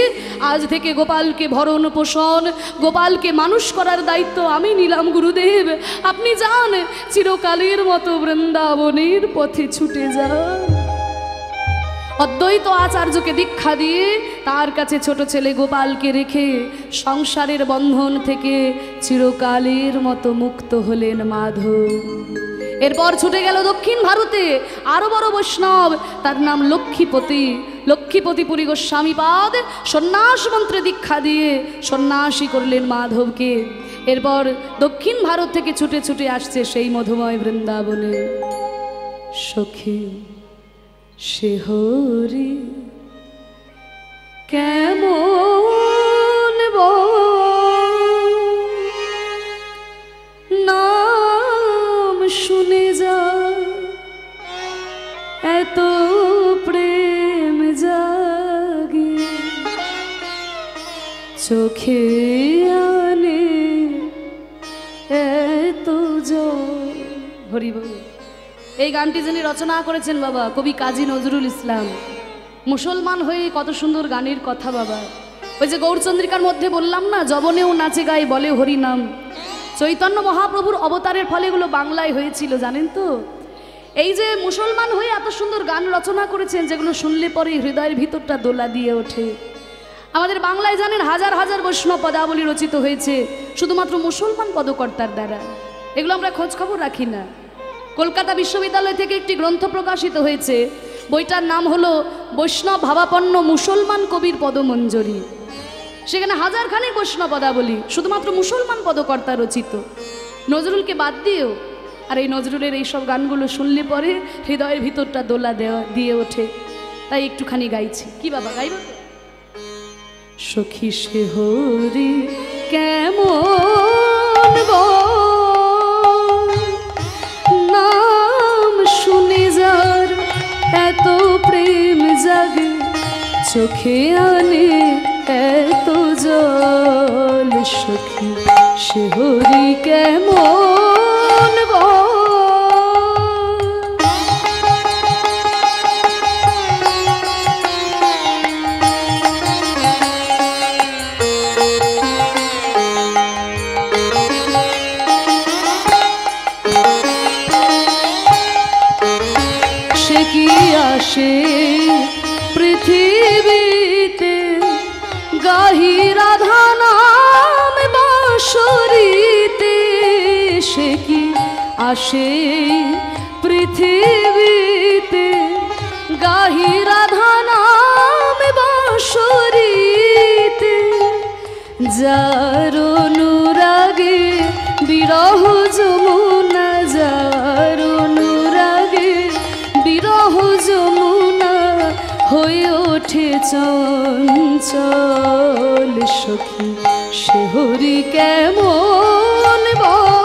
আজ থেকে গোপালকে ভরণ পোষণ, গোপালকে মানুষ করার দায়িত্ব আমি নিলাম। গুরুদেব আপনি যান, চিরকালের মতো বৃন্দাবনের পথে ছুটে যান। অদ্বৈত আচার্যকে দীক্ষা দিয়ে তার কাছে ছোট ছেলে গোপালকে রেখে সংসারের বন্ধন থেকে চিরকালের মতো মুক্ত হলেন মাধব। এরপর ছুটে গেল দক্ষিণ ভারতে আরো বড় বৈষ্ণব, তার নাম লক্ষ্মীপতি। লক্ষ্মীপতিপুরী গোস্বামীপাদ সন্ন্যাস মন্ত্রে দীক্ষা দিয়ে সন্ন্যাসী করলেন মাধবকে। এরপর দক্ষিণ ভারত থেকে ছুটে ছুটে আসছে সেই মধুময় বৃন্দাবনে। সখী সে হরি কেমন নাম শুনে যা, এত প্রেম জাগে চোখে আনে এত জল। হরি বল। এই গানটি যিনি রচনা করেছেন বাবা কবি কাজী নজরুল ইসলাম। মুসলমান হয়ে কত সুন্দর গানের কথা বাবা। ওই যে গৌরচন্দ্রিকার মধ্যে বললাম না, যবনেও নাচে গায়ে বলে হরি নাম। চৈতন্য মহাপ্রভুর অবতারের ফলে এগুলো বাংলায় হয়েছিল, জানেন তো। এই যে মুসলমান হয়ে এত সুন্দর গান রচনা করেছেন, যেগুলো শুনলে পরে হৃদয়ের ভিতরটা দোলা দিয়ে ওঠে। আমাদের বাংলায় জানেন হাজার হাজার বৈষ্ণব পদাবলী রচিত হয়েছে শুধুমাত্র মুসলমান পদকর্তার দ্বারা। এগুলো আমরা খোঁজ খবর রাখি না। কলকাতা বিশ্ববিদ্যালয় থেকে একটি গ্রন্থ প্রকাশিত হয়েছে, বইটার নাম হলো বৈষ্ণব ভাবাপন্ন মুসলমান কবির পদমঞ্জরি। সেখানে হাজারখানি বৈষ্ণব পদাবলী শুধুমাত্র মুসলমান পদকর্তা রচিত, নজরুলকে বাদ দিয়েও। আর এই নজরুলের এইসব গানগুলো শুনলে পরে হৃদয়ের ভিতরটা দোলা দিয়ে ওঠে। তাই একটুখানি গাইছি। কি বাবা গাইব? সখী সে হরি কেমন নাম শুনে যার এত প্রেম জাগে চোখে আনে এত জল। সখী সে হরি কেমন আসে পৃথিবীতে গাহি রাধা নাম বাঁশরীতে। সে কি আসে পৃথিবীতে গাহি রাধা নাম বাঁশরীতে। যার অনুরাগে বিরহ যমুনা, যার অনুরাগে বিরহ চঞ্চল সখী সে হরি কেমন বল।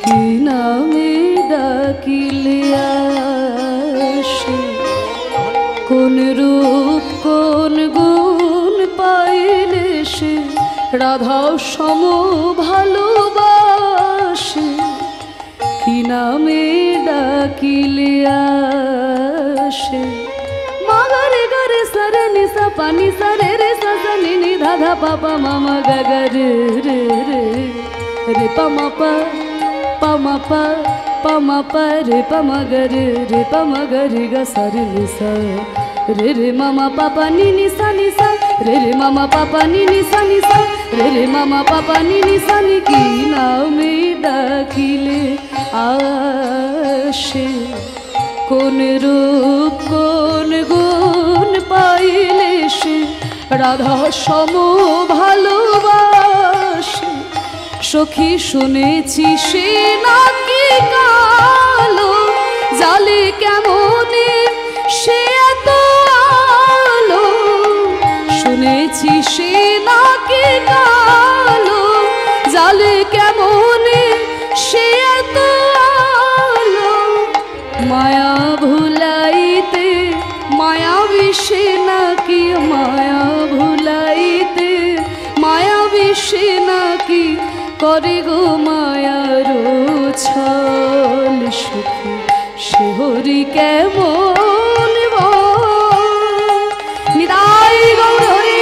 কি নামে ডাকিলে আসে, কোন রূপ কোন গুণ পাইলে সে রাধা সম ভালোবাসে। কি নামে ডাকিলে আসে, মাগারে গারে সারে নিসা পানি সারে রে সা নি নি ধাধা পাপা মামা গাগা রে রে রে রে পামা পা পামা পা পামা পা রে পামা গা রে রে পামা গা রে গা সা রে নি সা রে রে মামা পাপা নি নি সা রে রে মামা পাপা নি নি সা রে রে মামা পাপা নি নি সা নি। কি নামে ডাকিলে আসে, কোন রূপ কোন গুণ পাইলে সে রাধা সম ভালোবাসে। সখী শুনেছি সে নাকি কালো, জালে কেমনে সে এত আলো। শুনেছি সে নাকি কালো, জালে কেমনে সে এত আলো। মায়া ভুলাইতে মায়া বিষে নাকি, মায়া ভুলাইতে মায়া বিষে নাকি করে গো মায়ার ছল। সুখী সে হরি কেমন বল। নিতাই গৌর হরি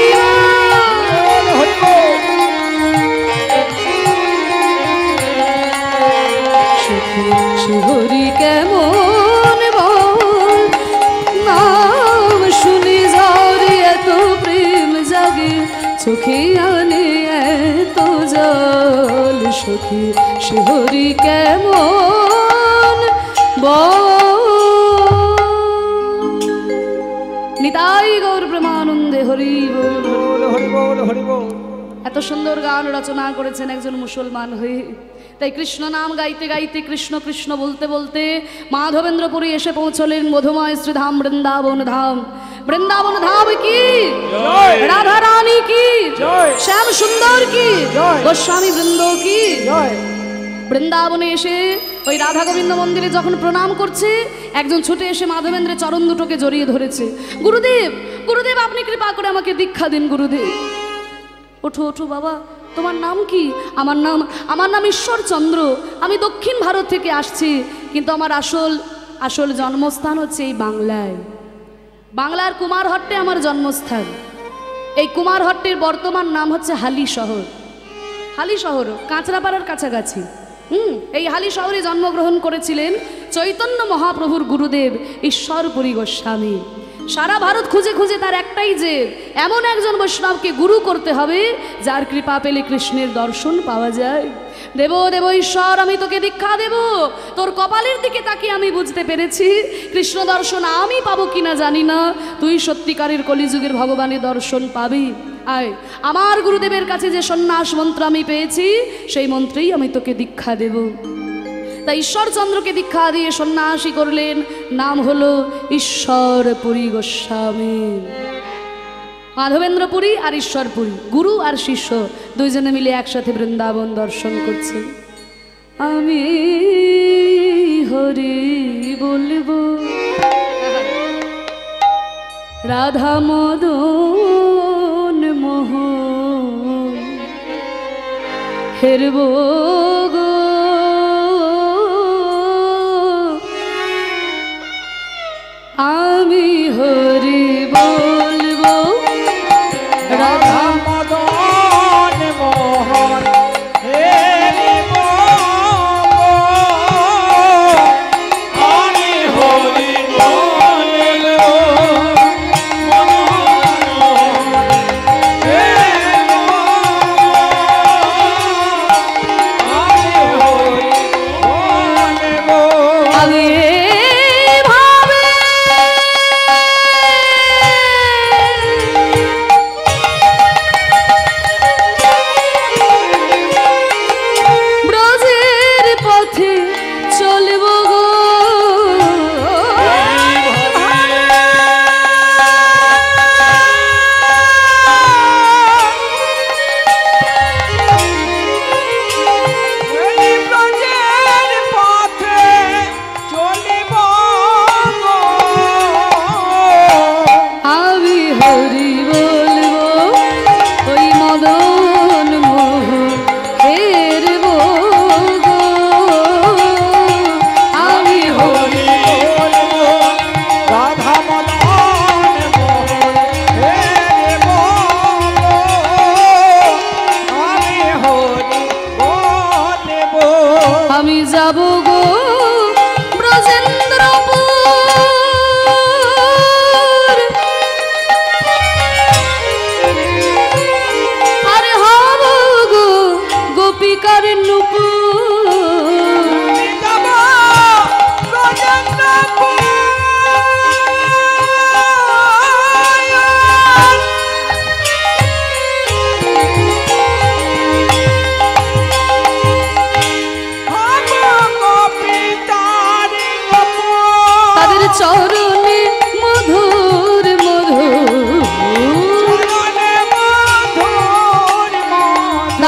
সুখী সে হরি কেমন বল। নাম শুনে যারে এত প্রেম জাগে, চোখে আনে এত জল। সখী সে হরি কেমন বল। নিতাই গৌর প্রেমানন্দে হরি বল। হরি বল হরি বল। এত সুন্দর গান রচনা করেছেন একজন মুসলমান হয়ে। তাই কৃষ্ণ নাম গাইতে গাইতে, কৃষ্ণ কৃষ্ণ বলতে বলতে মাধবেন্দ্রপুরী এসে পৌঁছলেন মধুময় শ্রীধাম বৃন্দাবন ধাম। বৃন্দাবন ধাম কি, রাধা রানী কি, শ্যাম সুন্দর কি, গোস্বামী বৃন্দ কি। বৃন্দাবনে এসে ওই রাধা গোবিন্দ মন্দিরে যখন প্রণাম করছে, একজন ছুটে এসে মাধবেন্দ্রের চরণ দুটোকে জড়িয়ে ধরেছে। গুরুদেব, গুরুদেব আপনি কৃপা করে আমাকে দীক্ষা দিন গুরুদেব। ওঠো ওঠো বাবা, তোমার নাম কি? আমার নাম ঈশ্বরচন্দ্র। আমি দক্ষিণ ভারত থেকে আসছি, কিন্তু আমার আসল জন্মস্থান হচ্ছে এই বাংলায়। বাংলার কুমারহট্টে আমার জন্মস্থান। এই কুমারহট্টের বর্তমান নাম হচ্ছে হালি শহর। হালি শহর কাঁচরাপাড়ার কাছাকাছি। এই হালি শহরে জন্মগ্রহণ করেছিলেন চৈতন্য মহাপ্রভুর গুরুদেব ঈশ্বরপুরী গোস্বামী। সারা ভারত খুঁজে খুঁজে তার একটাই যে এমন একজন বৈষ্ণবকে গুরু করতে হবে যার কৃপা পেলে কৃষ্ণের দর্শন পাওয়া যায়। দেব দেব ঈশ্বর, আমি তোকে দীক্ষা দেব। তোর কপালের দিকে তাকিয়ে আমি বুঝতে পেরেছি কৃষ্ণ দর্শন আমি পাবো কিনা জানি না, তুই সত্যিকারের কলিযুগের ভগবানের দর্শন পাবি। আয়, আমার গুরুদেবের কাছে যে সন্ন্যাস মন্ত্র আমি পেয়েছি সেই মন্ত্রেই আমি তোকে দীক্ষা দেব। তাই ঈশ্বরচন্দ্রকে দীক্ষা দিয়ে সন্ন্যাসী করলেন। নাম হলো ঈশ্বরপুরী গোস্বামী। মাধবেন্দ্রপুরী আর ঈশ্বরপুরী, গুরু আর শিষ্য দুইজনে মিলে একসাথে বৃন্দাবন দর্শন করছে। আমি হরি বলবো, রাধা মদন মোহন হেরব গো, আমি হরি বলবো, রাধা মদন মোহন হেরিব আমি হরি বলবো, আমি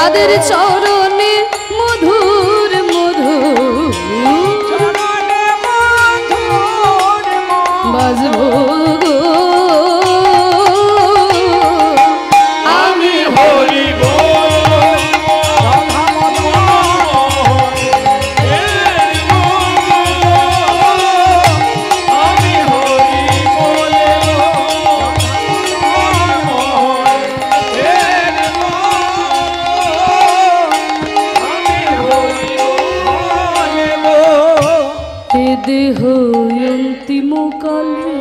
তাদের চরণে মধুর মধুর চরণে মধুর বাজবো গো আমি হরি বল রাধা আমি হরি বলে এ দেহ অন্তিম কালে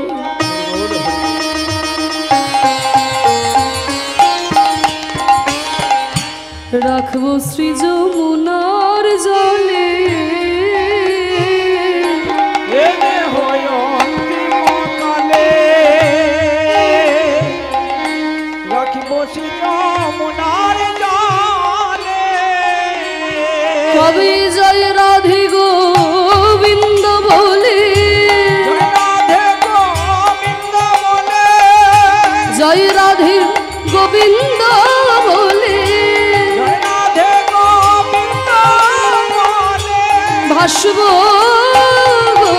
রাখবো শ্রী যমুনার জলে কবে জয় রাধে গোবিন্দ বলে জয় রাধে গোবিন্দ বলে ভাসব গো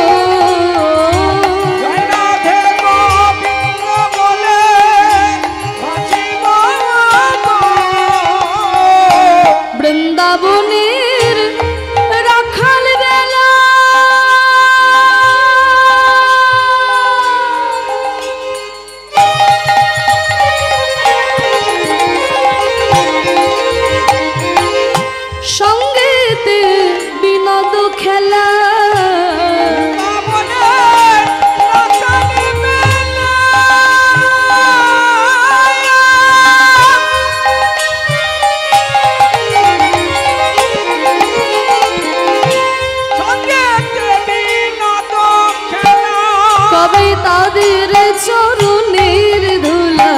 বৃন্দাবনের রাখাল বেলা সঙ্গেতে বিনোদ খেলা কবে তাদের চরণের ধুলা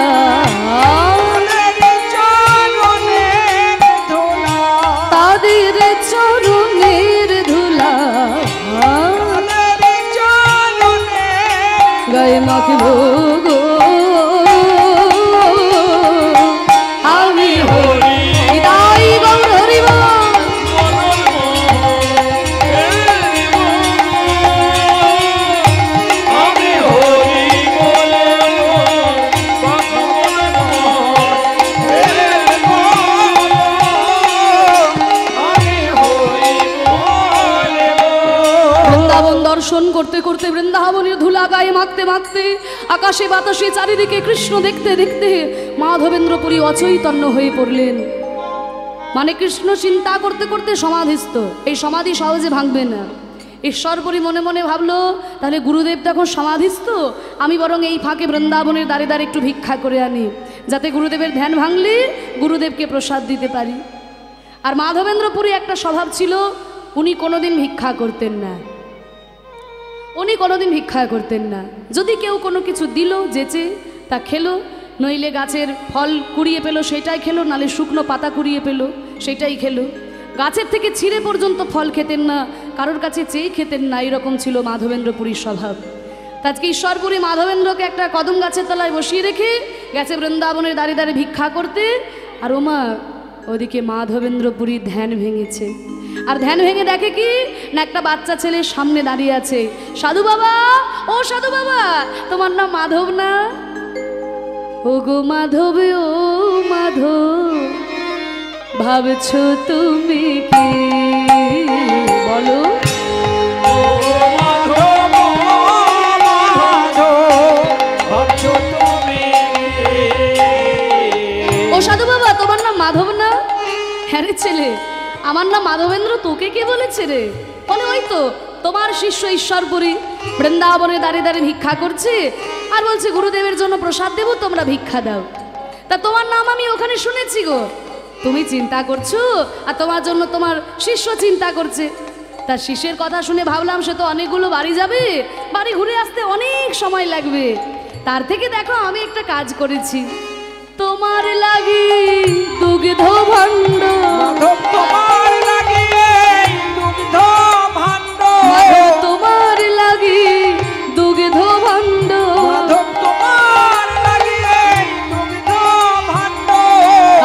তাদের চরণের ধুলা গায়ে মাখবো গো আমি হরি হৃদয় গৌর হরি বল। আমি হরি বলে বৃন্দাবন দর্শন করতে করতে বৃন্দাবনের ধুলা গায়ে মাখতে মাখতে আকাশে বাতাসে চারিদিকে কৃষ্ণ দেখতে দেখতে মাধবেন্দ্রপুরী অচৈতন্য হয়ে পড়লেন। মানে কৃষ্ণ চিন্তা করতে করতে সমাধিস্থ, এই সমাধি সহজে ভাঙবে না। ঈশ্বরপুরী মনে মনে ভাবলো তাহলে গুরুদেব তো এখন সমাধিস্থ, আমি বরং এই ফাঁকে বৃন্দাবনের দ্বারে দ্বারে একটু ভিক্ষা করে আনি, যাতে গুরুদেবের ধ্যান ভাঙলে গুরুদেবকে প্রসাদ দিতে পারি। আর মাধবেন্দ্রপুরী একটা স্বভাব ছিল, উনি কোনোদিন ভিক্ষা করতেন না। উনি কোনোদিন ভিক্ষা করতেন না। যদি কেউ কোনো কিছু দিল যেচে তা খেলো, নইলে গাছের ফল কুড়িয়ে পেলো সেটাই খেলো, নালে শুকনো পাতা কুড়িয়ে পেলো সেটাই খেলো। গাছের থেকে ছিঁড়ে পর্যন্ত ফল খেতেন না, কারোর কাছে চেয়ে খেতেন না। এরকম ছিল মাধবেন্দ্রপুরীর স্বভাব। আজকে ঈশ্বরপুরী মাধবেন্দ্রকে একটা কদম গাছের তলায় বসিয়ে রেখে গেছে বৃন্দাবনের দাঁড়িয়ে দাঁড়িয়ে ভিক্ষা করতে। আর ওমা ওদিকে মাধবেন্দ্রপুরীর ধ্যান ভেঙেছে। আর ধ্যান ভেঙে দেখে কি না, একটা বাচ্চা ছেলে সামনে দাঁড়িয়ে আছে। সাধু বাবা, ও সাধু বাবা, তোমার নাম মাধব না? ও গো মাধব, ও মাধব, ভাবছো তুমি কি? বলো। ও সাধু বাবা, তোমার নাম মাধব না? হ্যাঁ রে ছেলে, আমার নাম মাধবেন্দ্র, তোকে কে বলেছে রে? বলে ওই তো তোমার শিষ্য ঈশ্বরপুরী বৃন্দাবনে দাঁড়িয়ে দাঁড়িয়ে ভিক্ষা করছে আর বলছে গুরুদেবের জন্য প্রসাদ দেবো, তোমরা ভিক্ষা দাও। তা তোমার নাম আমি ওখানে শুনেছি গো। তুমি চিন্তা করছো আর তোমার জন্য তোমার শিষ্য চিন্তা করছে। তার শিষ্যের কথা শুনে ভাবলাম সে তো অনেকগুলো বাড়ি যাবে, বাড়ি ঘুরে আসতে অনেক সময় লাগবে। তার থেকে দেখো আমি একটা কাজ করেছি, তোমার লাগি দুগ্ধ ভাণ্ড, তোমার লাগিয়ে দুগ্ধ ভাণ্ড, তোমার লাগি দুগ্ধ ভাণ্ড, তোমার লাগিয়ে দুগ্ধ ভাণ্ড,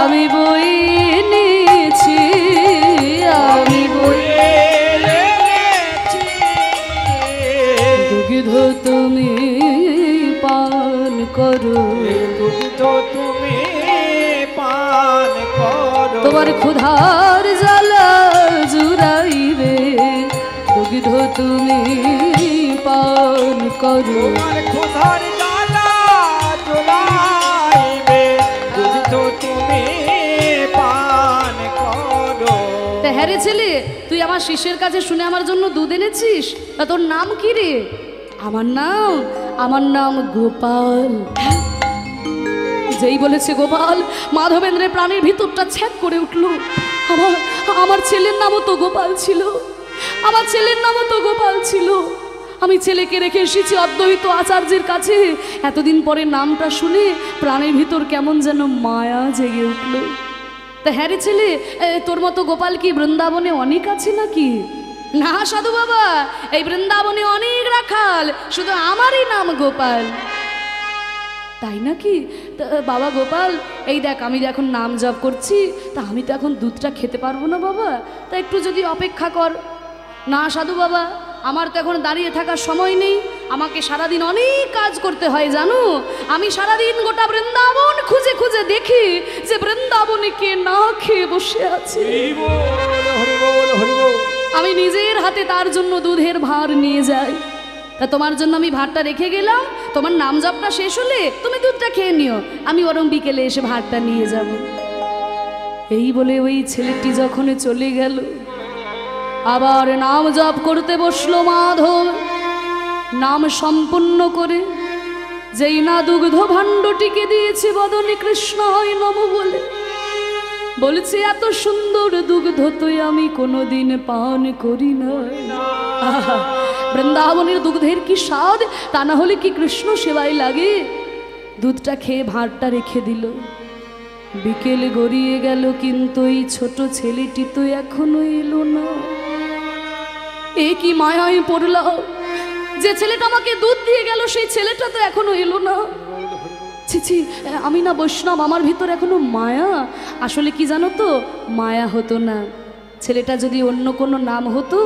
আমি বই নিয়ে করো, এই দুগ্ধ তুমি পান করো। তোমার ক্ষুধার জ্বালা জুড়াইবে, দুগ্ধ তুমি পান করো। তোমার ক্ষুধার জ্বালা জ্বলাইবে, দুগ্ধ তুমি পান করো। তা হ্যাঁ রে ছেলে, তুই আমার শিষ্যের কাছে শুনে আমার জন্য দুধ এনেছিস, তা তোর নাম কি রে? আমার নাম গোপাল। যেই বলেছে গোপাল, মাধবেন্দ্রের প্রাণের ভিতরটা ছ্যাক করে উঠল। আমার ছেলের নামও তো গোপাল ছিল, আমার ছেলের নামও তো গোপাল ছিল। আমি ছেলেকে রেখে এসেছি অদ্বৈত আচার্যের কাছে। এতদিন পরে নামটা শুনে প্রাণের ভিতর কেমন যেন মায়া জেগে উঠল। তা হ্যাঁ রে ছেলে, তোর মতো গোপাল কি বৃন্দাবনে অনেক আছে নাকি? না সাধু বাবা, এই বৃন্দাবনে অনেক রাখাল, শুধু আমারই নাম গোপাল। তাই নাকি? তা বাবা গোপাল, এই দেখ আমি এখন নাম জপ করছি, তা আমি তো এখন দুধটা খেতে পারবো না বাবা, তা একটু যদি অপেক্ষা কর। না সাধু বাবা, আমার তো এখন দাঁড়িয়ে থাকার সময় নেই, আমাকে সারাদিন অনেক কাজ করতে হয় জানো। আমি সারাদিন গোটা বৃন্দাবন খুঁজে খুঁজে দেখি যে বৃন্দাবনে কে না খেয়ে বসে আছে। হরি বল, হরি বল। আমি নিজের হাতে তার জন্য দুধের ভার নিয়ে যাই। তা তোমার জন্য আমি ভাতটা রেখে গেলাম, তোমার নাম জপটা শেষ হলে তুমি দুধটা খেয়ে নিও, আমি বরং বিকেলে এসে ভাতটা নিয়ে যাব। এই বলে ওই ছেলেটি যখন চলে গেল, আবার নাম জপ করতে বসলো মাধব। নাম সম্পূর্ণ করে যেই না দুগ্ধ ভাণ্ডটিকে দিয়েছে বদনে কৃষ্ণ হয় নম বলে, বলছে এত সুন্দর দুগ্ধ তুই আমি কোনোদিন পান করি না। আহা, বৃন্দাবনের দুগ্ধের কি স্বাদ, তা না হলে কি কৃষ্ণ সেবায় লাগে। দুধটা খেয়ে ভাঁড়টা রেখে দিল। বিকেল গড়িয়ে গেল, কিন্তু এই ছোট ছেলেটি তো এখনো এলো না। এ কি মায়ায় পড়লাম, যে ছেলেটা আমাকে দুধ দিয়ে গেল সেই ছেলেটা তো এখনো এলো না। ছি, আমি না বৈষ্ণব, আমার ভিতর এখনো মায়া। আসলে কি জানো তো, মায়া হতো না। ছেলেটা যদি অন্য কোনো নাম হতো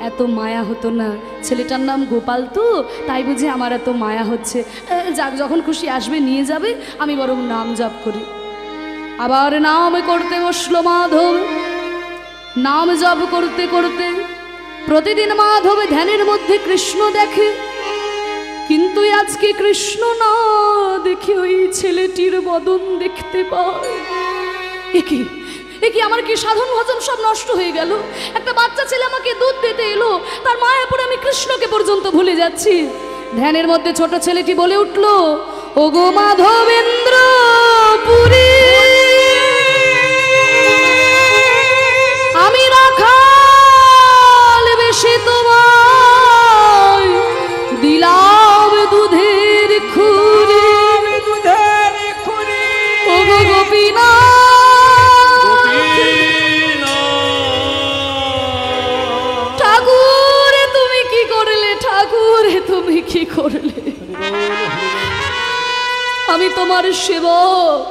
এত মায়া হতো না। ছেলেটার নাম গোপাল তো, তাই বুঝি আমার এত মায়া হচ্ছে। যাক, যখন খুশি আসবে নিয়ে যাবে, আমি বরং নাম জপ করি। আবার নাম করতে বসলো মাধব। নাম জপ করতে করতে প্রতিদিন মাধব ধ্যানের মধ্যে কৃষ্ণ দেখে, কিন্তু আজকে কৃষ্ণ না দেখে ওই ছেলেটির বদন দেখতে পায়। একি আমার কি সাধন ভজন সব নষ্ট হয়ে গেল। একটা বাচ্চা ছেলে আমাকে দুধ দিতে এলো, তার মায়ের পরে আমি কৃষ্ণকে পর্যন্ত ভুলে যাচ্ছি। ধ্যানের মধ্যে ছোট ছেলেটি বলে উঠল, ওগো মাধবেন্দ্র পুরী, আমি রাখাল বেশি তোমায় দিলাম দুধের খুরি, দুধের খুরি। ওগো গোপীনা, ঠাকুর তুমি কি করলে, ঠাকুর তুমি কি করলে। আমি তোমার সেবক,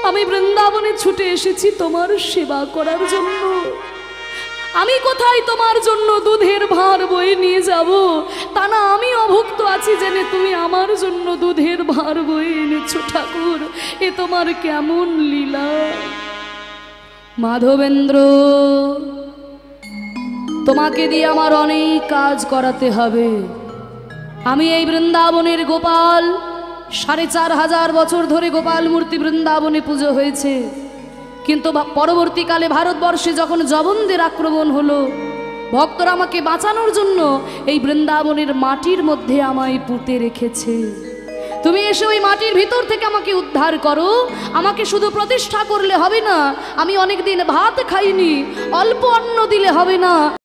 আমি বৃন্দাবনে ছুটে এসেছি তোমার সেবা করার জন্য। আমি কোথায় তোমার জন্য দুধের ভার বয়ে নিয়ে যাব, তা না আমি অভুক্ত আছি জেনে তুমি আমার জন্য দুধের ভার বয়ে এনেছো। ঠাকুর, এ তোমার কেমন লীলা। মাধবেন্দ্র, তোমাকে দিয়ে আমার অনেক কাজ করাতে হবে। আমি এই বৃন্দাবনের গোপাল, 4500 বছর ধরে গোপাল মূর্তি বৃন্দাবনে পুজো হয়েছে, কিন্তু পরবর্তীকালে ভারতবর্ষে যখন জবনদের আক্রমণ হলো, ভক্তরা আমাকে বাঁচানোর জন্য এই বৃন্দাবনের মাটির মধ্যে আমায় পুঁতে রেখেছে। তুমি এসে ওই মাটির ভিতর থেকে আমাকে উদ্ধার করো। আমাকে শুধু প্রতিষ্ঠা করলে হবে না, আমি অনেকদিন ভাত খাইনি, অল্প অন্ন দিলে হবে না।